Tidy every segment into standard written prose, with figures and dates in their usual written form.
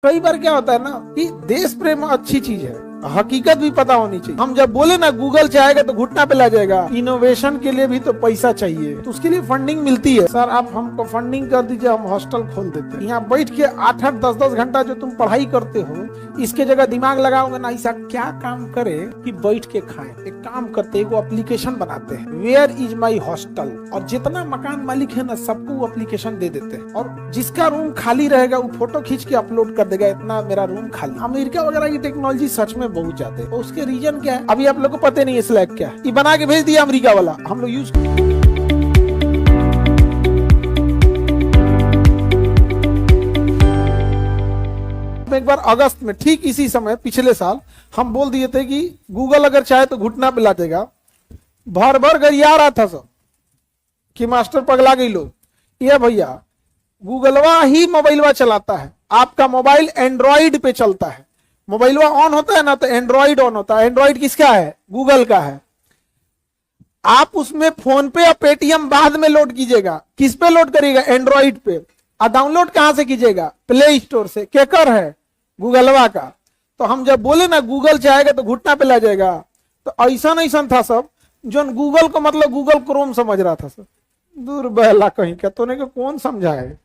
कई बार क्या होता है ना कि देश प्रेम अच्छी चीज है, हकीकत भी पता होनी चाहिए। हम जब बोले ना गूगल चाहेगा तो घुटना पे ला जाएगा, इनोवेशन के लिए भी तो पैसा चाहिए, तो उसके लिए फंडिंग मिलती है। सर आप हमको फंडिंग कर दीजिए, हम हॉस्टल खोल देते हैं। यहाँ बैठ के 8-8 10-10 घंटा जो तुम पढ़ाई करते हो, इसके जगह दिमाग लगाओगे ना, ऐसा क्या काम करे कि बैठ के खाएं। एक काम करते हैं, वो एप्लीकेशन बनाते हैं, वेयर इज माई हॉस्टल, और जितना मकान मालिक है ना सबको वो एप्लीकेशन दे देते हैं, और जिसका रूम खाली रहेगा वो फोटो खींच के अपलोड कर देगा, इतना मेरा रूम खाली। अमेरिका वगैरह की टेक्नोलॉजी सच में बहुत ज्यादा है। उसके रीजन क्या है अभी आप लोग को पता नहीं है। स्लैक क्या है, ये बना के भेज दिया अमेरिका वाला, हम लोग यूज। एक बार अगस्त में ठीक इसी समय पिछले साल हम बोल दिए थे कि गूगल अगर चाहे तो घुटना पे ला देगा। भर भर गरिया रहा था सब कि मास्टर पगला गई लोग। ये भैया गूगलवा ही मोबाइलवा चलाता है, आपका मोबाइल एंड्रॉइड पे चलता है। मोबाइलवा ऑन होता है ना तो एंड्रॉइड ऑन होता है। एंड्रॉइड किसका है? गूगल का है। आप उसमें फोन पे या पेटीएम बाद में लोड कीजिएगा। किस पे लोड करिएगा? एंड्रॉइड पे। और डाउनलोड कहां से कीजिएगा? प्ले स्टोर से। केकर है? गूगलवा का। तो हम जब बोले ना गूगल चाहेगा तो घुटना पे ला जाएगा, तो ऐसा था सब जो गूगल को मतलब गूगल क्रोम समझ रहा था सब। दूर बहला कहीं का तो नहीं, कौन समझा है?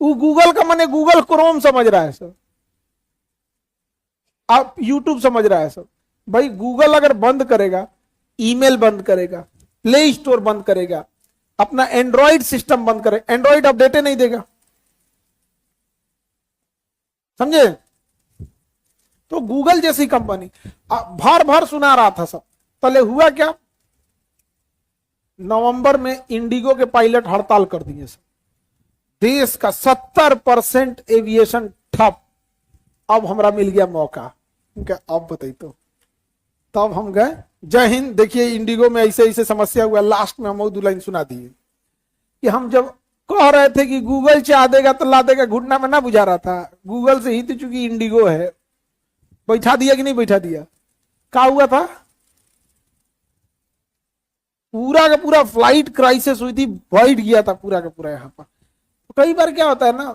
वो गूगल का माने गूगल क्रोम समझ रहा है सब, आप यूट्यूब समझ रहा है सब। भाई गूगल अगर बंद करेगा, ईमेल बंद करेगा, प्ले स्टोर बंद करेगा, अपना एंड्रॉइड सिस्टम बंद करे, एंड्रॉइड अपडेट नहीं देगा, समझे? तो गूगल जैसी कंपनी भर भर सुना रहा था सब। पहले हुआ क्या, नवंबर में इंडिगो के पायलट हड़ताल कर दिए सब। देश का 70% एविएशन ठप। अब हमरा मिल गया मौका, अब बताइए तो। तब हम गए, जय हिंद। देखिए इंडिगो में ऐसे ऐसे समस्या हुआ, लास्ट में हम दो लाइन सुना दिए कि हम जब कह रहे थे कि गूगल चाह देगा तो ला देगा, घुटना में ना बुझा रहा था। गूगल से ही तो चूंकि इंडिगो है, बैठा दिया कि नहीं बैठा दिया? क्या हुआ था? पूरा का पूरा फ्लाइट क्राइसिस हुई थी, बैठ गया था पूरा का पूरा यहाँ पर। तो कई बार क्या होता है ना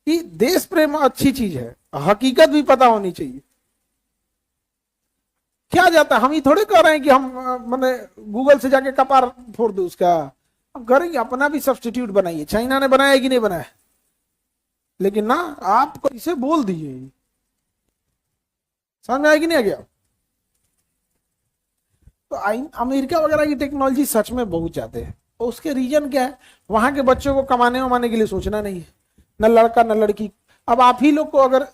कि देश प्रेम अच्छी चीज है, हकीकत भी पता होनी चाहिए। क्या जाता है, हम ही थोड़े कह रहे हैं कि हम मैंने गूगल से जाके कपार फोड़ दो उसका। हम करेंगे, अपना भी सब्स्टिट्यूट बनाइए। चाइना ने बनाया कि नहीं बनाया? लेकिन ना आप इसे बोल दीजिए, समझ में आया कि नहीं आ गया? तो अमेरिका वगैरह की टेक्नोलॉजी सच में बहुत ज्यादा है। तो उसके रीजन क्या है, वहां के बच्चों को कमाने वमाने के लिए सोचना नहीं है, न लड़का न लड़की। अब आप ही लोग को अगर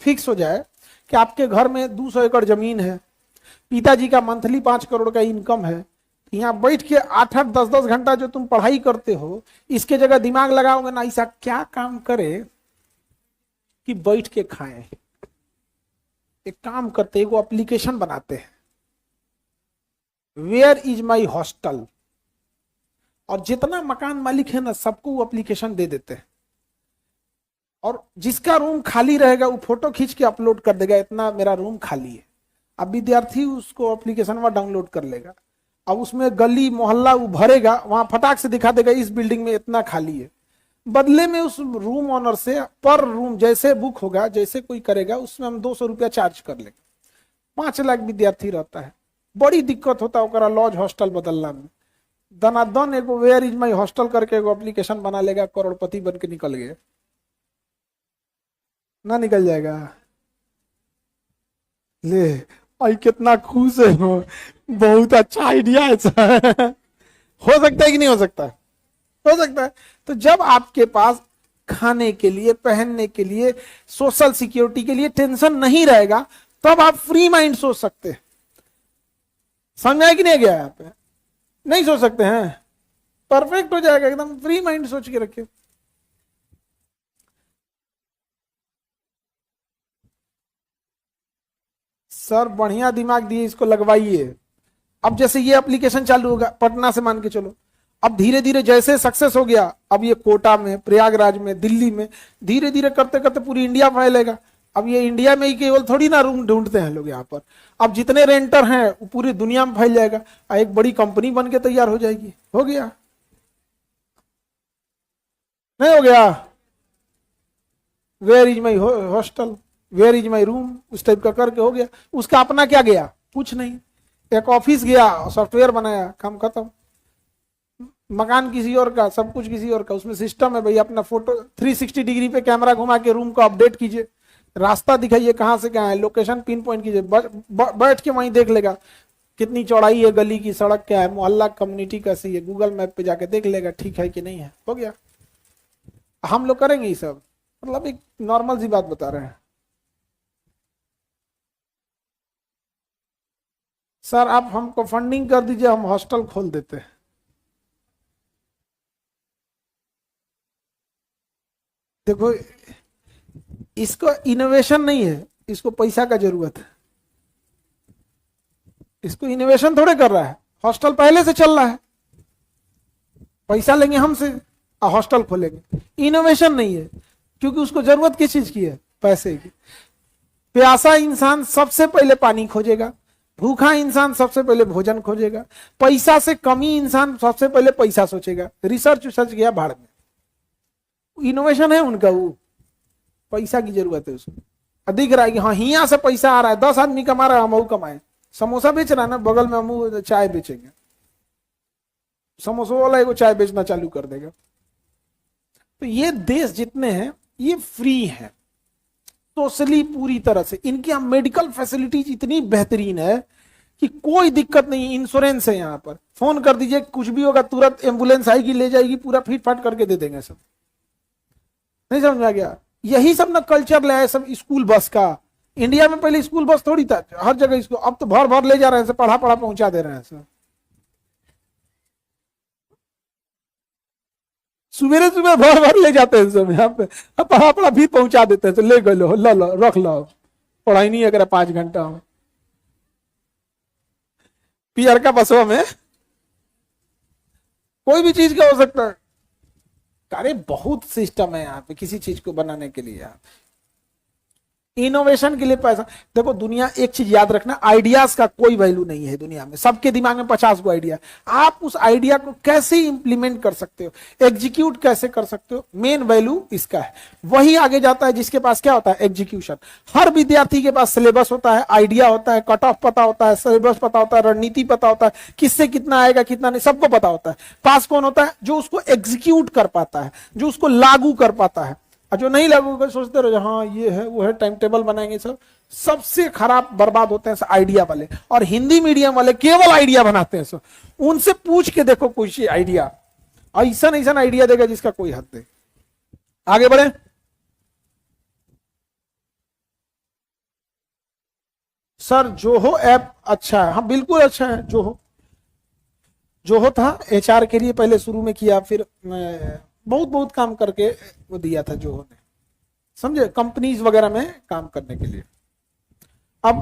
फिक्स हो जाए कि आपके घर में 200 एकड़ जमीन है, पिताजी का मंथली 5 करोड़ का इनकम है, यहाँ बैठ के 8-8 10-10 घंटा जो तुम पढ़ाई करते हो, इसके जगह दिमाग लगाओगे ना, ऐसा क्या काम करे कि बैठ के खाएं। एक काम करते हैं, वो एप्लीकेशन बनाते हैं, वेयर इज माई हॉस्टल, और जितना मकान मालिक है ना सबको वो एप्लीकेशन दे देते हैं, और जिसका रूम खाली रहेगा वो फोटो खींच के अपलोड कर देगा, इतना मेरा रूम खाली है। अब विद्यार्थी उसको एप्लीकेशन में डाउनलोड कर लेगा, अब उसमें गली मोहल्ला वो भरेगा, वहां फटाक से दिखा देगा इस बिल्डिंग में इतना खाली है। बदले में उस रूम ऑनर से पर रूम जैसे बुक होगा, जैसे कोई करेगा, उसमें हम 200 रुपया चार्ज कर लेंगे। 5 लाख विद्यार्थी रहता है, बड़ी दिक्कत होता है लॉज हॉस्टल बदलना में। दनादन एगो वेयर इज माई हॉस्टल करके एगो एप्लीकेशन बना लेगा, करोड़पति बन के निकल गए। ना निकल जाएगा? ले आई कितना खुश है वो, बहुत अच्छा आइडिया है सर। हो सकता है कि नहीं हो सकता? हो सकता है। तो जब आपके पास खाने के लिए, पहनने के लिए, सोशल सिक्योरिटी के लिए टेंशन नहीं रहेगा, तब आप फ्री माइंड सोच सकते हैं। समझ आया कि नहीं गया? यहाँ पे नहीं सोच सकते हैं, परफेक्ट हो जाएगा, एकदम फ्री माइंड सोच के रखिए। सर बढ़िया दिमाग दिए, इसको लगवाइए। अब जैसे ये एप्लीकेशन चालू होगा पटना से, मान के चलो, अब धीरे धीरे जैसे सक्सेस हो गया, अब ये कोटा में, प्रयागराज में, दिल्ली में, धीरे धीरे करते करते पूरी इंडिया फैलेगा। अब ये इंडिया में ही केवल थोड़ी ना रूम ढूंढते हैं लोग यहाँ पर, अब जितने रेंटर हैं वो पूरी दुनिया में फैल जाएगा, एक बड़ी कंपनी बन के तैयार हो जाएगी। हो गया? नहीं हो गया? Where is my hostel, where is my room, उस टाइप का करके हो गया। उसका अपना क्या गया, कुछ नहीं। एक ऑफिस गया, सॉफ्टवेयर बनाया, काम खत्म। मकान किसी और का, सब कुछ किसी और का, उसमें सिस्टम है भाई, अपना फोटो 360 डिग्री पे कैमरा घुमा के रूम को अपडेट कीजिए, रास्ता दिखाइए कहाँ से कहाँ है, लोकेशन पिन पॉइंट कीजिए, बैठ के वहीं देख लेगा कितनी चौड़ाई है गली की, सड़क क्या है, मोहल्ला कम्युनिटी कैसी है, गूगल मैप पे जाके देख लेगा ठीक है कि नहीं है, हो गया। हम लोग करेंगे ये सब, मतलब एक नॉर्मल सी बात बता रहे हैं। सर आप हमको फंडिंग कर दीजिए, हम हॉस्टल खोल देते हैं। देखो इसको इनोवेशन नहीं है, इसको पैसा का जरूरत है। इसको इनोवेशन थोड़े कर रहा है, हॉस्टल पहले से चल रहा है, पैसा लेंगे हमसे और हॉस्टल खोलेंगे। इनोवेशन नहीं है, क्योंकि उसको जरूरत किस चीज की है, पैसे की। प्यासा इंसान सबसे पहले पानी खोजेगा, भूखा इंसान सबसे पहले भोजन खोजेगा, पैसा से कमी इंसान सबसे पहले पैसा सोचेगा। रिसर्च सच गया भाड़ में, इनोवेशन है उनका, वो पैसा की जरूरत है उसको। दिख रहा है कि हाँ हिया से पैसा आ रहा है, 10 आदमी कमा रहा है, हम कमाए। समोसा बेच रहा है ना, बगल में हम चाय बेचेंगे, समोसा वाला एगो चाय बेचना चालू कर देगा। तो ये देश जितने हैं ये फ्री है सोशली पूरी तरह से। इनकी यहाँ मेडिकल फैसिलिटीज इतनी बेहतरीन है कि कोई दिक्कत नहीं, इंश्योरेंस है यहाँ पर, फोन कर दीजिए कुछ भी होगा तुरंत एम्बुलेंस आएगी, ले जाएगी, पूरा फीट फाट करके दे देंगे सब। नहीं समझ में आ गया? यही सब ना कल्चर ले आए सब स्कूल बस का। इंडिया में पहले स्कूल बस थोड़ी था, हर जगह स्कूल, अब तो भर भर ले जा रहे हैं, पढ़ा पढ़ा पहुंचा दे रहे हैं सब। सवेरे सुबह भर भर ले जाते हैं सब यहाँ पे, पढ़ा पढ़ा भी पहुंचा देते हैं, तो ले गए लो, लो लो रख लो, पढ़ाई नहीं अगर 5 घंटा हो। पीआर का बसों में कोई भी चीज का हो सकता है। अरे बहुत सिस्टम है यहाँ पे किसी चीज को बनाने के लिए। इनोवेशन के लिए पैसा, देखो दुनिया एक चीज याद रखना, आइडियाज का कोई वैल्यू नहीं है दुनिया में। सबके दिमाग में 50 गो आइडिया, आप उस आइडिया को कैसे इंप्लीमेंट कर सकते हो, एग्जीक्यूट कैसे कर सकते हो, मेन वैल्यू इसका है। वही आगे जाता है जिसके पास क्या होता है, एग्जीक्यूशन। हर विद्यार्थी के पास सिलेबस होता है, आइडिया होता है, कट ऑफ पता होता है, सिलेबस पता होता है, रणनीति पता होता है, किससे कितना आएगा कितना नहीं, सबको पता होता है। पास कौन होता है, जो उसको एग्जीक्यूट कर पाता है, जो उसको लागू कर पाता है। और जो नहीं लागू कर सोचते रहो हाँ ये है वो है, टाइम टेबल बनाएंगे सब। सबसे खराब बर्बाद होते हैं आइडिया वाले, और हिंदी मीडियम वाले केवल आइडिया बनाते हैं सब। उनसे पूछ के देखो कोई आइडिया, ऐसा ऐसा आइडिया देगा जिसका कोई हद नहीं। आगे बढ़े। सर जोहो ऐप अच्छा है, हाँ बिल्कुल अच्छा है। जोहो जोहो था एचआर के लिए पहले शुरू में किया, फिर बहुत बहुत काम करके वो दिया था जोहो ने, समझे, कंपनीज वगैरह में काम करने के लिए। अब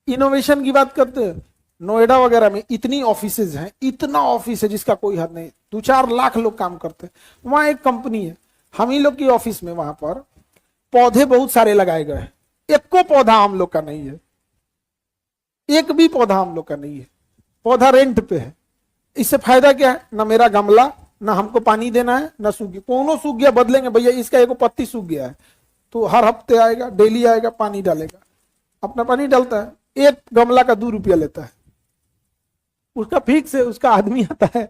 इनोवेशन की बात करते हैं, नोएडा वगैरह में इतनी ऑफिसेज हैं, इतना ऑफिस है जिसका कोई हद नहीं, 2-4 लाख लोग काम करते हैं। वहां एक कंपनी है, हम ही लोग की ऑफिस में, वहां पर पौधे बहुत सारे लगाए गए हैं, एक को पौधा हम लोग का नहीं है, एक भी पौधा हम लोग का नहीं है, पौधा रेंट पे है। इससे फायदा क्या है, ना मेरा गमला, ना हमको पानी देना है, ना सूख गया, कोनो सूख गया बदलेंगे भैया, इसका एक पत्ती सूख गया है तो हर हफ्ते आएगा, डेली आएगा, पानी डालेगा, अपना पानी डालता है, एक गमला का 2 रुपया लेता है, उसका फिक्स है, उसका आदमी आता है,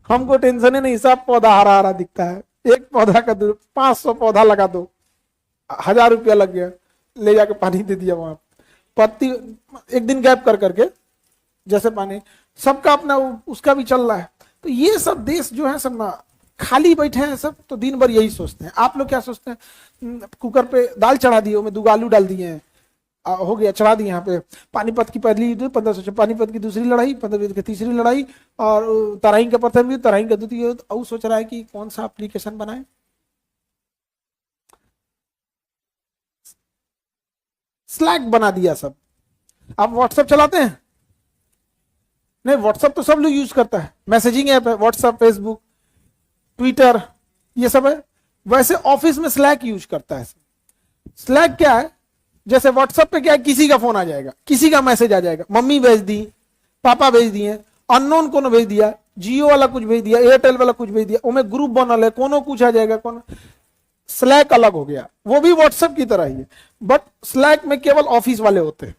हमको टेंशन है नहीं, सब पौधा हरा हरा दिखता है। एक पौधा का 500 पौधा लगा दो, 1000 रुपया लग गया, ले जाके पानी दे दिया वहां, पत्ती एक दिन गैप कर करके जैसे पानी, सबका अपना उसका भी चल रहा है। तो ये सब देश जो है सब ना खाली बैठे हैं सब, तो दिन भर यही सोचते हैं। आप लोग क्या सोचते हैं, कुकर पे दाल चढ़ा दिए, उसमें 2 आलू डाल दिए हैं, हो गया, चढ़ा दिए। यहाँ पे पानीपत की पहली युद्ध 1500, पानीपत की दूसरी लड़ाई, 1500 की तीसरी लड़ाई, और तराइन का प्रथम युद्ध, तराइन का द्वितीय युद्ध, और सोच रहा है कि कौन सा एप्लीकेशन बनाए। स्लैक बना दिया सब। आप व्हाट्सएप चलाते हैं? नहीं, व्हाट्सएप तो सब लोग यूज करता है, मैसेजिंग ऐप है, व्हाट्सएप, फेसबुक, ट्विटर, ये सब है। वैसे ऑफिस में स्लैक यूज करता है। स्लैक क्या है, जैसे व्हाट्सएप पे क्या है, किसी का फोन आ जाएगा, किसी का मैसेज आ जाएगा, मम्मी भेज दी, पापा भेज दिए, अननोन कोनो भेज दिया, जियो वाला कुछ भेज दिया, एयरटेल वाला कुछ भेज दिया, उनमें ग्रुप बनल है, कोनो कुछ आ जाएगा, कोनो स्लैक अलग हो गया, वो भी व्हाट्सएप की तरह ही है, बट स्लैक में केवल ऑफिस वाले होते हैं।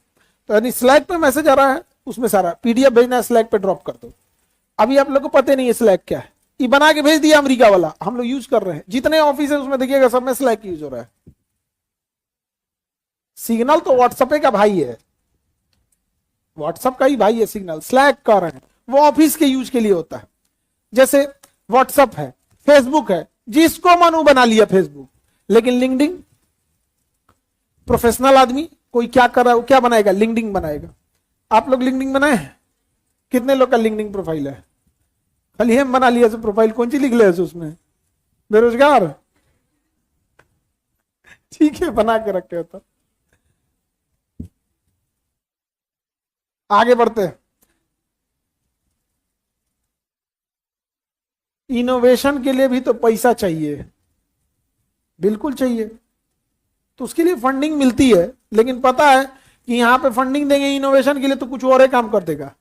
तो यानी स्लैक पे मैसेज आ रहा है, उसमें सारा पीडीएफ भेजना है, स्लैक पे ड्रॉप कर दो। अभी आप लोग को पता नहीं है स्लैक क्या है, ये बना के भेज दिया अमेरिका वाला, हम लोग यूज कर रहे हैं, जितने ऑफिस है उसमें देखिएगा सब में स्लैक यूज हो रहा है। सिग्नल तो व्हाट्सएप का भाई है, व्हाट्सएप का ही भाई है सिग्नल, स्लैक कर रहे हैं वो ऑफिस के यूज के लिए होता है। जैसे व्हाट्सएप है, फेसबुक है, जिसको मन वो बना लिया फेसबुक, लेकिन लिंक्डइन प्रोफेशनल आदमी कोई क्या कर रहा है, वो क्या बनाएगा, लिंक्डइन बनाएगा। आप लोग लिंक्डइन बनाए हैं? कितने लोग का लिंक्डइन प्रोफाइल है? खाली हम बना लिया प्रोफाइल, कौन सी लिख ले उसमें, बेरोजगार। ठीक है बना के रखे हो तो। आगे बढ़ते हैं। इनोवेशन के लिए भी तो पैसा चाहिए, बिल्कुल चाहिए, तो उसके लिए फंडिंग मिलती है, लेकिन पता है कि यहां पे फंडिंग देंगे इनोवेशन के लिए तो कुछ और ही काम कर देगा।